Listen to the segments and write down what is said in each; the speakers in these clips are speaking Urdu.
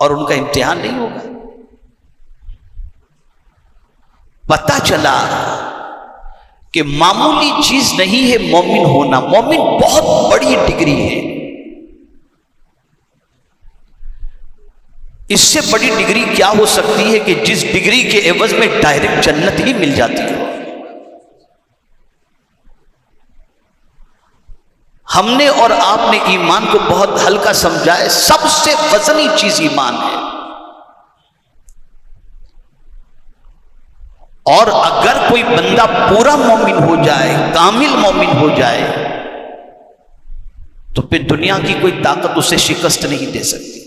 اور ان کا امتحان نہیں ہوگا؟ پتہ چلا کہ معمولی چیز نہیں ہے مومن ہونا، مومن بہت بڑی ڈگری ہے۔ اس سے بڑی ڈگری کیا ہو سکتی ہے کہ جس ڈگری کے عوض میں ڈائریکٹ جنت ہی مل جاتی ہے۔ ہم نے اور آپ نے ایمان کو بہت ہلکا سمجھا ہے، سب سے وزنی چیز ایمان ہے۔ اور اگر کوئی بندہ پورا مومن ہو جائے، کامل مومن ہو جائے، تو پھر دنیا کی کوئی طاقت اسے شکست نہیں دے سکتی،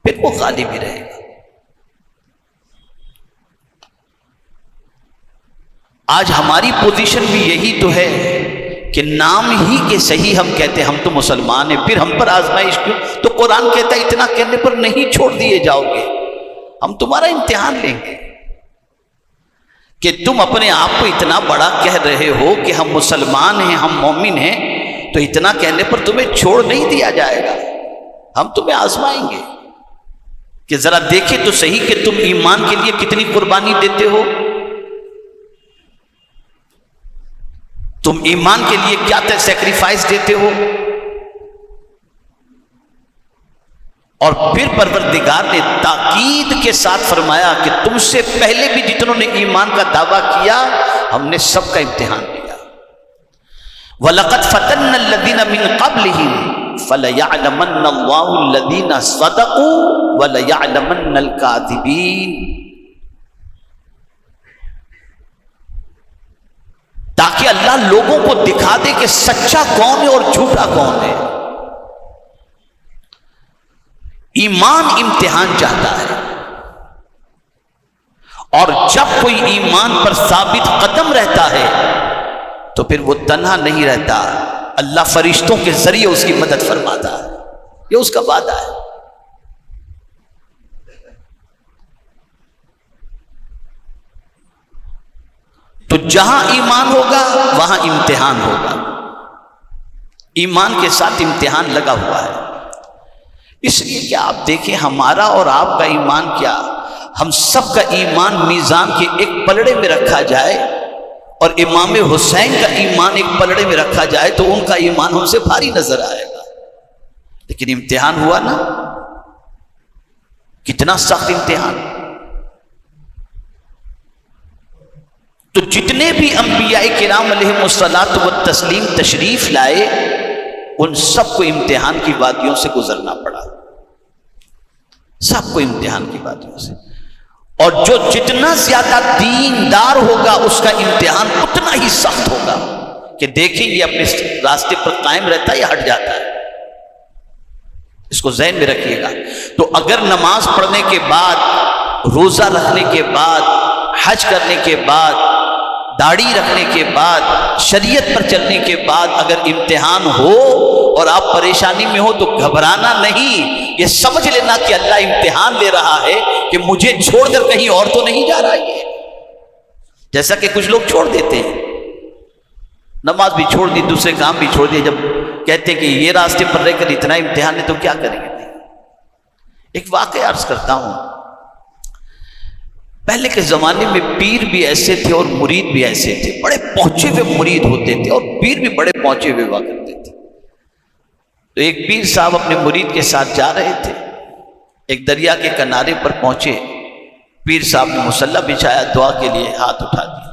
پھر وہ غالب ہی رہے گا۔ آج ہماری پوزیشن بھی یہی تو ہے کہ نام ہی کے صحیح ہم کہتے ہیں ہم تو مسلمان ہیں، پھر ہم پر آزمائش کیوں؟ تو قرآن کہتا ہے اتنا کہنے پر نہیں چھوڑ دیے جاؤ گے، ہم تمہارا امتحان لیں گے کہ تم اپنے آپ کو اتنا بڑا کہہ رہے ہو کہ ہم مسلمان ہیں، ہم مومن ہیں، تو اتنا کہنے پر تمہیں چھوڑ نہیں دیا جائے گا، ہم تمہیں آزمائیں گے کہ ذرا دیکھیں تو صحیح کہ تم ایمان کے لیے کتنی قربانی دیتے ہو، تم ایمان کے لیے کیا سیکریفائس دیتے ہو۔ اور پھر پروردگار نے تاکید کے ساتھ فرمایا کہ تم سے پہلے بھی جتنوں نے ایمان کا دعویٰ کیا ہم نے سب کا امتحان لیا۔ وَلَقَدْ فَتَنَّا الَّذِينَ مِن قَبْلِهِمْ فَلَيَعْلَمَنَّ اللَّهُ الَّذِينَ صَدَقُوا وَلَيَعْلَمَنَّ الْكَاذِبِينَ، تاکہ اللہ لوگوں کو دکھا دے کہ سچا کون ہے اور جھوٹا کون ہے۔ ایمان امتحان چاہتا ہے، اور جب کوئی ایمان پر ثابت قدم رہتا ہے تو پھر وہ تنہا نہیں رہتا، اللہ فرشتوں کے ذریعے اس کی مدد فرماتا ہے، یہ اس کا وعدہ ہے۔ تو جہاں ایمان ہوگا وہاں امتحان ہوگا، ایمان کے ساتھ امتحان لگا ہوا ہے۔ اس لیے کہ آپ دیکھیں ہمارا اور آپ کا ایمان کیا، ہم سب کا ایمان میزان کے ایک پلڑے میں رکھا جائے اور امام حسین کا ایمان ایک پلڑے میں رکھا جائے تو ان کا ایمان ہم سے بھاری نظر آئے گا، لیکن امتحان ہوا نا، کتنا سخت امتحان۔ تو جتنے بھی انبیاء کرام علیہم الصلاۃ والتسلیم تشریف لائے ان سب کو امتحان کی وادیوں سے گزرنا پڑا، سب کو امتحان کی وادیوں سے۔ اور جو جتنا زیادہ دیندار ہوگا اس کا امتحان اتنا ہی سخت ہوگا کہ دیکھیں یہ اپنے راستے پر قائم رہتا ہے یا ہٹ جاتا ہے، اس کو ذہن میں رکھیے گا۔ تو اگر نماز پڑھنے کے بعد، روزہ رکھنے کے بعد، حج کرنے کے بعد، داڑھی رکھنے کے بعد، شریعت پر چلنے کے بعد اگر امتحان ہو اور آپ پریشانی میں ہو تو گھبرانا نہیں، یہ سمجھ لینا کہ اللہ امتحان لے رہا ہے کہ مجھے چھوڑ کر کہیں اور تو نہیں جا رہا ہے۔ جیسا کہ کچھ لوگ چھوڑ دیتے ہیں، نماز بھی چھوڑ دی، دوسرے کام بھی چھوڑ دیے، جب کہتے ہیں کہ یہ راستے پر رہ کر اتنا امتحان ہے تو کیا کریں گے۔ ایک واقعہ عرض کرتا ہوں، پہلے کے زمانے میں پیر بھی ایسے تھے اور مرید بھی ایسے تھے، بڑے پہنچے ہوئے مرید ہوتے تھے اور پیر بھی بڑے پہنچے ہوئے ہوا کرتے تھے۔ تو ایک پیر صاحب اپنے مرید کے ساتھ جا رہے تھے، ایک دریا کے کنارے پر پہنچے، پیر صاحب نے مصلی بچھایا، دعا کے لیے ہاتھ اٹھا دیا،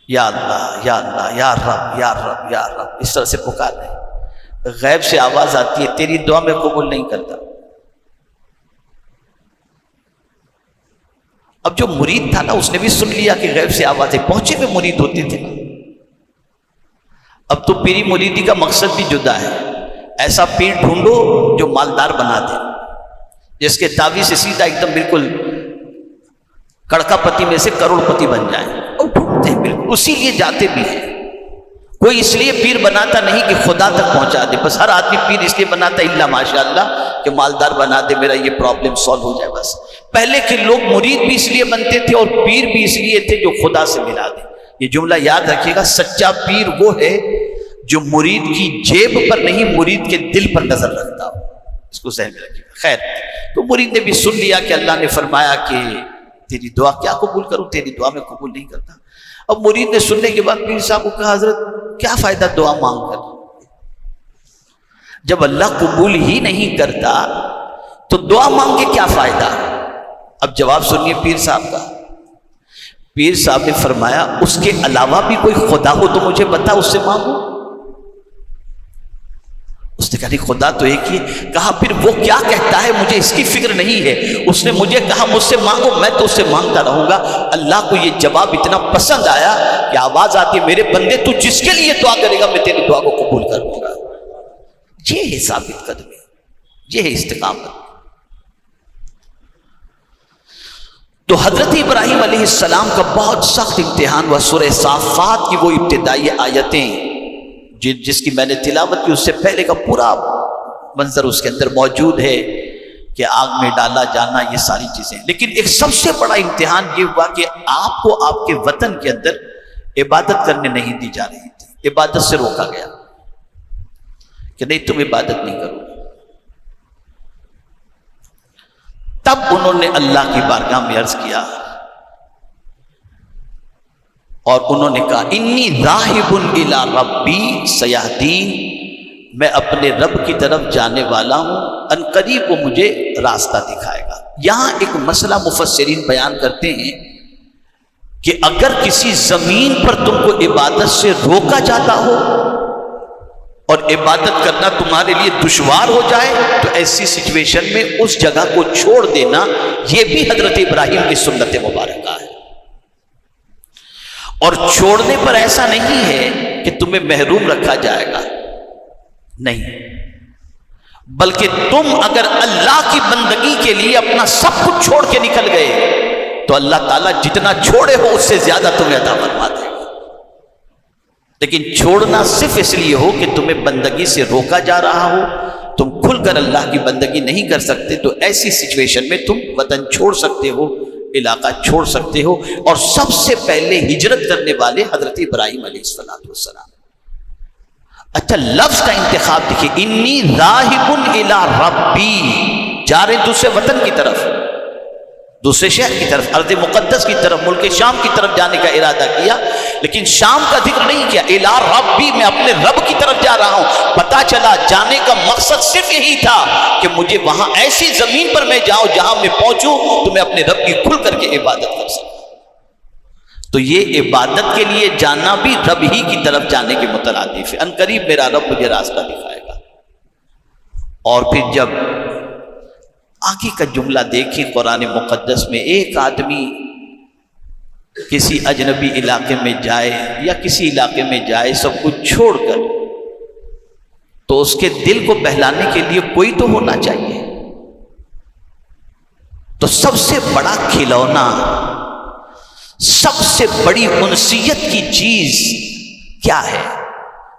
یا اللہ یا اللہ یا رب یا رب یا رب، اس طرح سے پکار رہے۔ غیب سے آواز آتی ہے تیری دعا میں قبول نہیں کرتا۔ اب جو مرید تھا نا اس نے بھی سن لیا کہ غیب سے آوازیں، پہنچے ہوئے مرید ہوتے تھے نا، اب تو پیری مریدی کا مقصد بھی جدا ہے۔ ایسا پیر ڈھونڈو جو مالدار بنا دے، جس کے تعویذ سے سیدھا ایک دم بالکل کڑکا پتی میں سے کروڑ پتی بن جائیں، اور ڈھونڈتے ہیں بالکل، اسی لیے جاتے بھی ہیں۔ کوئی اس لیے پیر بناتا نہیں کہ خدا تک پہنچا دے، بس ہر آدمی پیر اس لیے بناتا ہے الا ماشاءاللہ کہ مالدار بنا دے، میرا یہ پرابلم سالو ہو جائے بس۔ پہلے کے لوگ مرید بھی اس لیے بنتے تھے اور پیر بھی اس لیے تھے جو خدا سے ملا دے۔ یہ جملہ یاد رکھیے گا، سچا پیر وہ ہے جو مرید کی جیب پر نہیں مرید کے دل پر نظر رکھتا ہو۔ اس کو ذہن میں رکھیے گا. خیر، تو مرید نے بھی سن لیا کہ اللہ نے فرمایا کہ تیری دعا کیا قبول کروں، تیری دعا میں قبول نہیں کرتا. اب مرید نے سننے کے بعد پیر صاحب کو کہا حضرت کیا فائدہ دعا مانگ کر، جب اللہ قبول ہی نہیں کرتا تو دعا مانگ کے کیا فائدہ. اب جواب سنیے پیر صاحب کا. پیر صاحب نے فرمایا اس کے علاوہ بھی کوئی خدا ہو تو مجھے بتا، اس سے مانگو. اس نے کہا نہیں خدا تو ایک ہی. کہا پھر وہ کیا کہتا ہے مجھے اس کی فکر نہیں ہے. اس نے مجھے کہا مجھ سے مانگو، میں تو اس سے مانگتا رہوں گا. اللہ کو یہ جواب اتنا پسند آیا کہ آواز آتی ہے میرے بندے تو جس کے لیے دعا کرے گا میں تیری دعا کو قبول کروں گا. یہ ہے ثابت قدمی، یہ ہے استقامت. تو حضرت ابراہیم علیہ السلام کا بہت سخت امتحان ہوا. سورہ صافات کی وہ ابتدائی آیتیں جس کی میں نے تلاوت کی، اس سے پہلے کا پورا منظر اس کے اندر موجود ہے کہ آگ میں ڈالا جانا، یہ ساری چیزیں. لیکن ایک سب سے بڑا امتحان یہ ہوا کہ آپ کو آپ کے وطن کے اندر عبادت کرنے نہیں دی جا رہی تھی. عبادت سے روکا گیا کہ نہیں تم عبادت نہیں کرو. تب انہوں نے اللہ کی بارگاہ میں عرض کیا اور انہوں نے کہا انی ذاہب الی ربی سیہدین، میں اپنے رب کی طرف جانے والا ہوں، ان قریب وہ مجھے راستہ دکھائے گا. یہاں ایک مسئلہ مفسرین بیان کرتے ہیں کہ اگر کسی زمین پر تم کو عبادت سے روکا جاتا ہو اور عبادت کرنا تمہارے لیے دشوار ہو جائے تو ایسی سچویشن میں اس جگہ کو چھوڑ دینا، یہ بھی حضرت ابراہیم کی سنت مبارکہ ہے. اور چھوڑنے پر ایسا نہیں ہے کہ تمہیں محروم رکھا جائے گا، نہیں، بلکہ تم اگر اللہ کی بندگی کے لیے اپنا سب کچھ چھوڑ کے نکل گئے تو اللہ تعالیٰ جتنا چھوڑے ہو اس سے زیادہ تمہیں عطا فرما دے گا. لیکن چھوڑنا صرف اس لیے ہو کہ تمہیں بندگی سے روکا جا رہا ہو، تم کھل کر اللہ کی بندگی نہیں کر سکتے، تو ایسی سچویشن میں تم وطن چھوڑ سکتے ہو، علاقہ چھوڑ سکتے ہو. اور سب سے پہلے ہجرت کرنے والے حضرت ابراہیم علیہ السلام. اچھا لفظ کا انتخاب دیکھیے، انی ذاہب الی ربی، جا رہے دوسرے وطن کی طرف، دوسرے شہر کی طرف، ارض مقدس کی طرف، ملک شام کی طرف جانے کا ارادہ کیا، لیکن شام کا ذکر نہیں کیا. الی ربی، میں اپنے رب کی طرف جا رہا ہوں. پتا چلا جانے کا مقصد صرف یہی تھا کہ مجھے وہاں ایسی زمین پر میں جاؤں جہاں میں پہنچوں تو میں اپنے رب کی کھل کر کے عبادت کر سکوں. تو یہ عبادت کے لیے جانا بھی رب ہی کی طرف جانے کے مترادف ہے. ان قریب میرا رب مجھے راستہ دکھائے گا. اور پھر جب آگے کا جملہ دیکھیں قرآن مقدس میں، ایک آدمی کسی اجنبی علاقے میں جائے یا کسی علاقے میں جائے سب کچھ چھوڑ کر، تو اس کے دل کو بہلانے کے لیے کوئی تو ہونا چاہیے. تو سب سے بڑا کھلونا، سب سے بڑی انسیت کی چیز کیا ہے،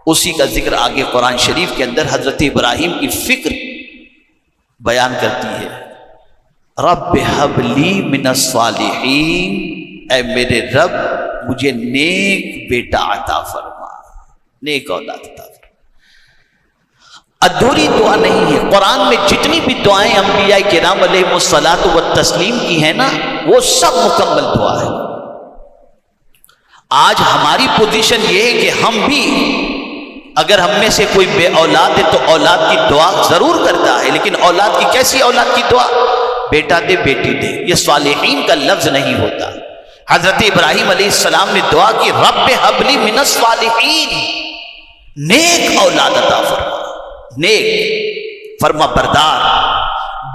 اسی کا ذکر آگے قرآن شریف کے اندر حضرت ابراہیم کی فکر بیان کرتی ہے. رب ہب لی من الصالحین، اے میرے رب مجھے نیک بیٹا عطا فرما، نیک اولاد عطا فرما. ادھوری دعا نہیں ہے. قرآن میں جتنی بھی دعائیں انبیاء کرام علیہ الصلاۃ والتسلیم کی ہیں نا، وہ سب مکمل دعا ہے. آج ہماری پوزیشن یہ ہے کہ ہم بھی اگر ہم میں سے کوئی بے اولاد ہے تو اولاد کی دعا ضرور کرتا ہے، لیکن اولاد کی کیسی اولاد کی دعا؟ بیٹا دے بیٹی دے. یہ صالحین کا لفظ نہیں ہوتا. حضرت ابراہیم علیہ السلام نے دعا کی رب ہب لی من الصالحین، نیک اولاد عطا فرما، نیک فرما بردار،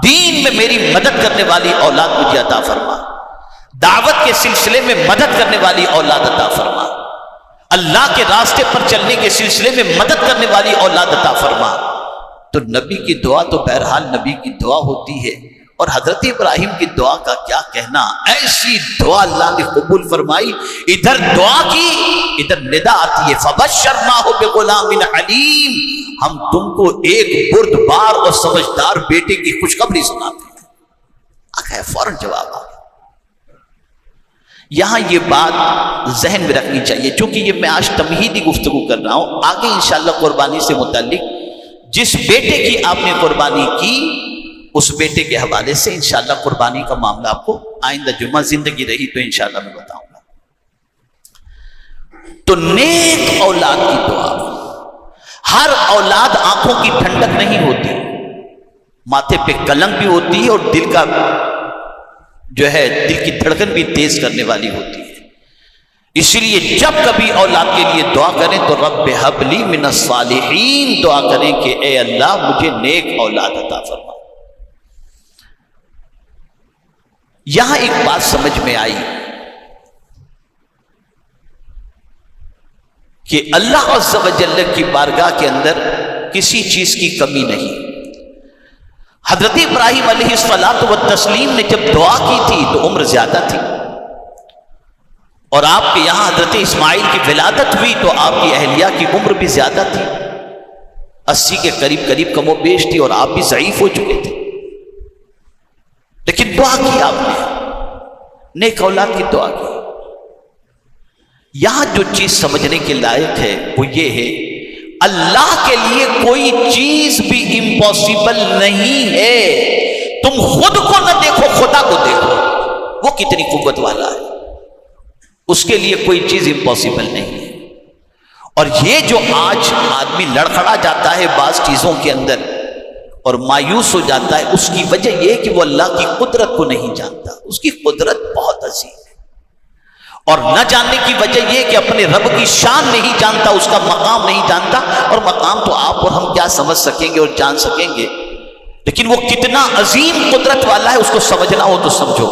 دین میں میری مدد کرنے والی اولاد مجھے عطا فرما، دعوت کے سلسلے میں مدد کرنے والی اولاد عطا فرما، اللہ کے راستے پر چلنے کے سلسلے میں مدد کرنے والی اولاد عطا فرما. تو نبی کی دعا تو بہرحال نبی کی دعا ہوتی ہے. اور حضرت ابراہیم کی دعا کا کیا کہنا، ایسی دعا اللہ نے قبول فرمائی. ادھر دعا کی، ادھر ندا آتی ہے فبشرناہ بغلام علیم، ہم تم کو ایک بردبار اور سمجھدار بیٹے کی خوشخبری سناتے ہیں. آگے فوراً جواب آ گیا. یہاں یہ بات ذہن میں رکھنی چاہیے، چونکہ یہ میں آج تمہیدی گفتگو کر رہا ہوں. آگے انشاءاللہ قربانی سے متعلق جس بیٹے کی آپ نے قربانی کی اس بیٹے کے حوالے سے انشاءاللہ قربانی کا معاملہ آپ کو آئندہ جمعہ زندگی رہی تو انشاءاللہ میں بتاؤں گا۔ تو نیک اولاد کی دعا، ہر اولاد آنکھوں کی ٹھنڈک نہیں ہوتی، ماتھے پہ کلنک بھی ہوتی ہے اور دل کا جو ہے دل کی دھڑکن بھی تیز کرنے والی ہوتی ہے۔ اسی لیے جب کبھی اولاد کے لیے دعا کریں تو رب ہب لی من الصالحین دعا کریں کہ اے اللہ مجھے نیک اولاد عطا فرما۔ یہاں ایک بات سمجھ میں آئی کہ اللہ عز و جل کی بارگاہ کے اندر کسی چیز کی کمی نہیں۔ حضرت ابراہیم علیہ الصلاۃ والتسلیم نے جب دعا کی تھی تو عمر زیادہ تھی، اور آپ کے یہاں حضرت اسماعیل کی ولادت ہوئی تو آپ کی اہلیہ کی عمر بھی زیادہ تھی، 80 کے قریب کم و بیش تھی، اور آپ بھی ضعیف ہو چکے تھے، لیکن دعا کی آپ نے، نیک اولاد کی دعا کی۔ یہاں جو چیز سمجھنے کے لائق ہے وہ یہ ہے، اللہ کے لیے کوئی چیز بھی امپاسبل نہیں ہے۔ تم خود کو نہ دیکھو، خدا کو دیکھو، وہ کتنی قوت والا ہے، اس کے لیے کوئی چیز امپاسبل نہیں ہے۔ اور یہ جو آج آدمی لڑکھڑا جاتا ہے بعض چیزوں کے اندر اور مایوس ہو جاتا ہے، اس کی وجہ یہ کہ وہ اللہ کی قدرت کو نہیں جانتا۔ اس کی قدرت بہت عظیم ہے، اور نہ جاننے کی وجہ یہ کہ اپنے رب کی شان نہیں جانتا، اس کا مقام نہیں جانتا۔ اور مقام تو آپ اور ہم کیا سمجھ سکیں گے اور جان سکیں گے، لیکن وہ کتنا عظیم قدرت والا ہے اس کو سمجھنا ہو تو سمجھو۔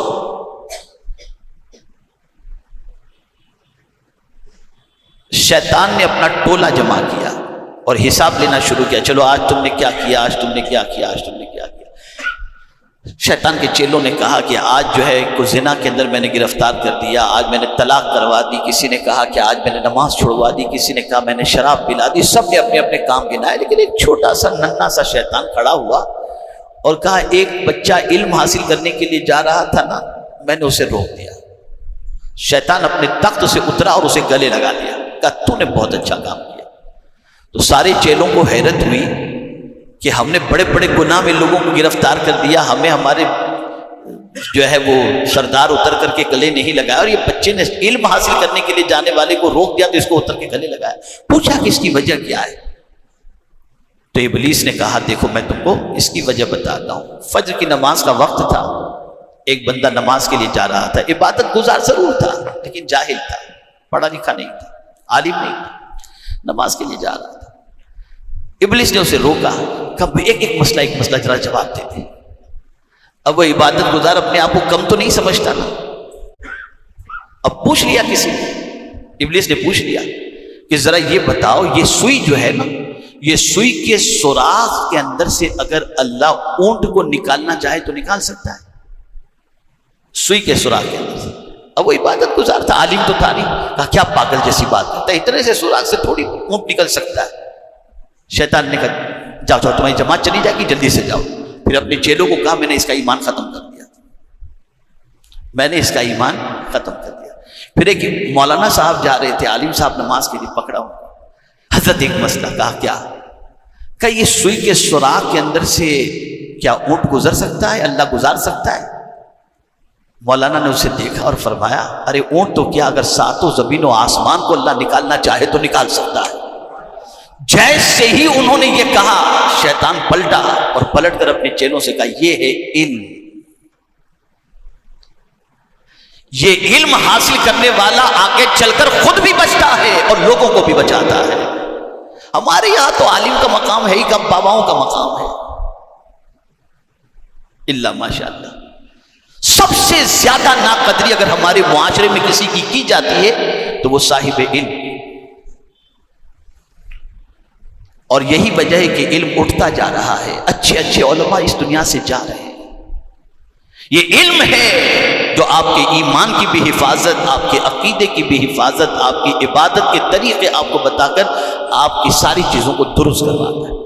شیطان نے اپنا ٹولہ جمع کیا اور حساب لینا شروع کیا، چلو آج تم نے کیا کیا، آج تم نے کیا کیا، آج تم نے کیا کیا۔ شیطان کے چیلوں نے کہا کہ آج جو ہے کو زنا کے اندر میں نے گرفتار کر دیا، آج میں نے طلاق کروا دی، کسی نے کہا کہ آج میں نے نماز چھوڑوا دی، کسی نے کہا میں نے شراب پلا دی، سب نے اپنے اپنے کام گنائے، لیکن ایک چھوٹا سا ننھا سا شیطان کھڑا ہوا اور کہا ایک بچہ علم حاصل کرنے کے لیے جا رہا تھا نا، میں نے اسے روک دیا۔ شیطان اپنے تخت سے اترا اور اسے گلے لگا لیا، کہا تو نے بہت اچھا کام کیا۔ تو سارے چیلوں کو حیرت ہوئی کہ ہم نے بڑے بڑے گناہ میں لوگوں کو گرفتار کر دیا، ہمیں ہمارے جو ہے وہ سردار اتر کر کے گلے نہیں لگایا، اور یہ بچے نے علم حاصل کرنے کے لیے جانے والے کو روک دیا تو اس کو اتر کے گلے لگایا۔ پوچھا کہ اس کی وجہ کیا ہے؟ تو ابلیس نے کہا دیکھو میں تم کو اس کی وجہ بتاتا ہوں۔ فجر کی نماز کا وقت تھا، ایک بندہ نماز کے لیے جا رہا تھا، عبادت گزار ضرور تھا لیکن جاہل تھا، پڑھا لکھا نہیں تھا، عالم نہیں تھا، نماز کے لیے جا رہا تھا۔ ابلیس نے اسے روکا، کب ایک مسئلہ ذرا جواب دے دے۔ اب وہ عبادت گزار اپنے آپ کو کم تو نہیں سمجھتا نا، اب پوچھ لیا کسی نے، ابلیس نے پوچھ لیا کہ ذرا یہ بتاؤ یہ سوئی جو ہے نا، یہ سوئی کے سوراخ کے اندر سے اگر اللہ اونٹ کو نکالنا چاہے تو نکال سکتا ہے؟ سوئی کے سوراخ کے اندر سے۔ اب وہ عبادت گزار تھا، عالم تو تھا نہیں، کہا کیا پاگل جیسی بات کرتا ہے، اتنے سے سوراخ سے تھوڑی اونٹ نکل سکتا ہے۔ شیطان نے کہا جاؤ جاؤ تمہاری جماعت چلی جائے گی، جلدی سے جاؤ۔ پھر اپنے چیلوں کو کہا میں نے اس کا ایمان ختم کر دیا، میں نے اس کا ایمان ختم کر دیا۔ پھر ایک مولانا صاحب جا رہے تھے، عالم صاحب نماز کے لیے پکڑا ہوں، حضرت ایک مسئلہ، کہا کیا؟ کہ یہ سوئی کے سوراخ کے اندر سے کیا اونٹ گزر سکتا ہے، اللہ گزار سکتا ہے؟ مولانا نے اسے دیکھا اور فرمایا ارے اونٹ تو کیا، اگر ساتوں زمین و آسمان کو اللہ نکالنا چاہے تو نکال سکتا ہے۔ جیسے ہی انہوں نے یہ کہا شیطان پلٹا اور پلٹ کر اپنے چیلوں سے کہا یہ ہے علم، یہ علم حاصل کرنے والا آگے چل کر خود بھی بچتا ہے اور لوگوں کو بھی بچاتا ہے۔ ہمارے یہاں تو عالم کا مقام ہے ہی کم، باباؤں کا مقام ہے، اللہ ماشاء اللہ۔ سب سے زیادہ ناقدری اگر ہمارے معاشرے میں کسی کی جاتی ہے تو وہ صاحب علم، اور یہی وجہ ہے کہ علم اٹھتا جا رہا ہے، اچھے اچھے علماء اس دنیا سے جا رہے ہیں۔ یہ علم ہے جو آپ کے ایمان کی بھی حفاظت، آپ کے عقیدے کی بھی حفاظت، آپ کی عبادت کے طریقے آپ کو بتا کر آپ کی ساری چیزوں کو درست کرواتا ہے۔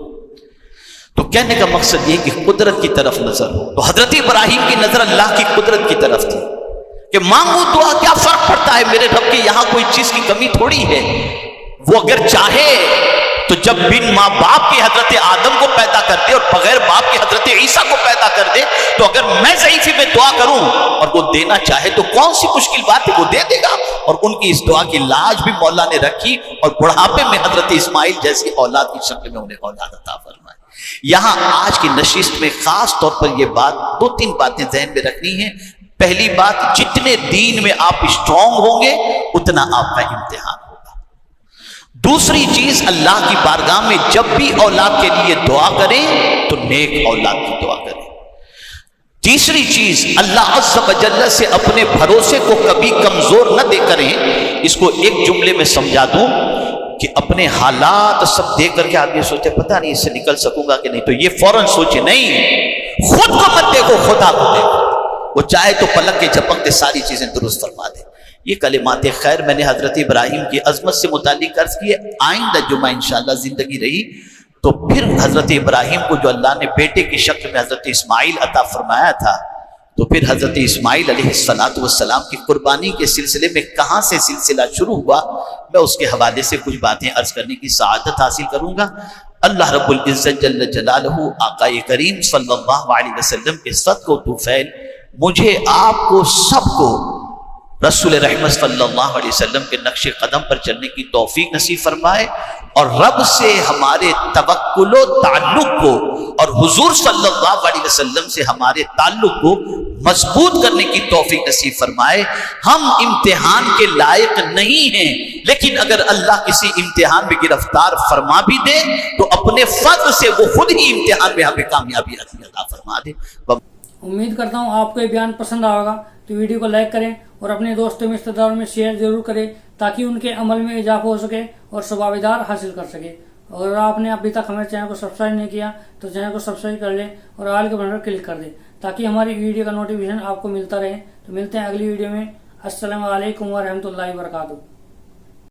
تو کہنے کا مقصد یہ کہ قدرت کی طرف نظر ہو، تو حضرت ابراہیم کی نظر اللہ کی قدرت کی طرف تھی کہ مانگو دعا، کیا فرق پڑتا ہے، میرے رب کے یہاں کوئی چیز کی کمی تھوڑی ہے، وہ اگر چاہے تو جب بن ماں باپ کے حضرت آدم کو پیدا کر دے اور بغیر باپ کے حضرت عیسیٰ کو پیدا کر دے، تو اگر میں ضعیفی میں دعا کروں اور وہ دینا چاہے تو کون سی مشکل بات ہے، وہ دے دے گا۔ اور ان کی اس دعا کی لاج بھی مولا نے رکھی اور بڑھاپے میں حضرت اسماعیل جیسی اولاد کی شکل میں انہیں اولاد عطا فرمائی۔ یہاں آج کی نشست میں خاص طور پر یہ بات، دو تین باتیں ذہن میں رکھنی ہیں۔ پہلی بات، جتنے دین میں آپ اسٹرانگ ہوں گے اتنا آپ کا امتحان ہوگا۔ دوسری چیز، اللہ کی بارگاہ میں جب بھی اولاد کے لیے دعا کریں تو نیک اولاد کی دعا کریں۔ تیسری چیز، اللہ عز و جل سے اپنے بھروسے کو کبھی کمزور نہ دے کریں۔ اس کو ایک جملے میں سمجھا دوں کہ اپنے حالات سب دیکھ کر کے آپ یہ سوچے پتہ نہیں اس سے نکل سکوں گا کہ نہیں، تو یہ فوراً سوچے نہیں، خود کو مت دیکھو، خدا کو دیکھو، وہ چاہے تو پلک کے جھپکتے ساری چیزیں درست فرما دے۔ یہ کلمات خیر میں نے حضرت ابراہیم کی عظمت سے متعلق عرض کی ہے۔ آئندہ جمعہ انشاءاللہ زندگی رہی تو پھر حضرت ابراہیم کو جو اللہ نے بیٹے کی شکل میں حضرت اسماعیل عطا فرمایا تھا، تو پھر حضرت اسماعیل علیہ السلام کی قربانی کے سلسلے میں کہاں سے سلسلہ شروع ہوا، میں اس کے حوالے سے کچھ باتیں عرض کرنے کی سعادت حاصل کروں گا۔ اللہ رب العزت جل جلالہ، آقا کریم صلی اللہ علیہ وسلم کے صدقہ و طفیل مجھے، آپ کو، سب کو رسول رحمت صلی اللہ علیہ وسلم کے نقش قدم پر چلنے کی توفیق نصیب فرمائے، اور رب سے ہمارے توکل و تعلق کو اور حضور صلی اللہ علیہ وسلم سے ہمارے تعلق کو مضبوط کرنے کی توفیق نصیب فرمائے۔ ہم امتحان کے لائق نہیں ہیں، لیکن اگر اللہ کسی امتحان میں گرفتار فرما بھی دے تو اپنے فضل سے وہ خود ہی امتحان میں ہمیں کامیابی عطا فرما دے۔ امید کرتا ہوں آپ کو یہ بیان پسند آئے گا، تو ویڈیو کو لائک کریں اور اپنے دوستوں میں، رشتہ داروں میں شیئر ضرور کریں تاکہ ان کے عمل میں اضافہ ہو سکے اور ثوابدار حاصل کر سکے۔ اور آپ نے ابھی تک ہمارے چینل کو سبسکرائب نہیں کیا تو چینل کو سبسکرائب کر لیں اور آل کے بٹن پر کلک کر دیں تاکہ ہماری ویڈیو کا نوٹیفیکیشن آپ کو ملتا رہے۔ تو ملتے ہیں اگلی ویڈیو میں۔ السلام علیکم ورحمۃ اللہ وبرکاتہ۔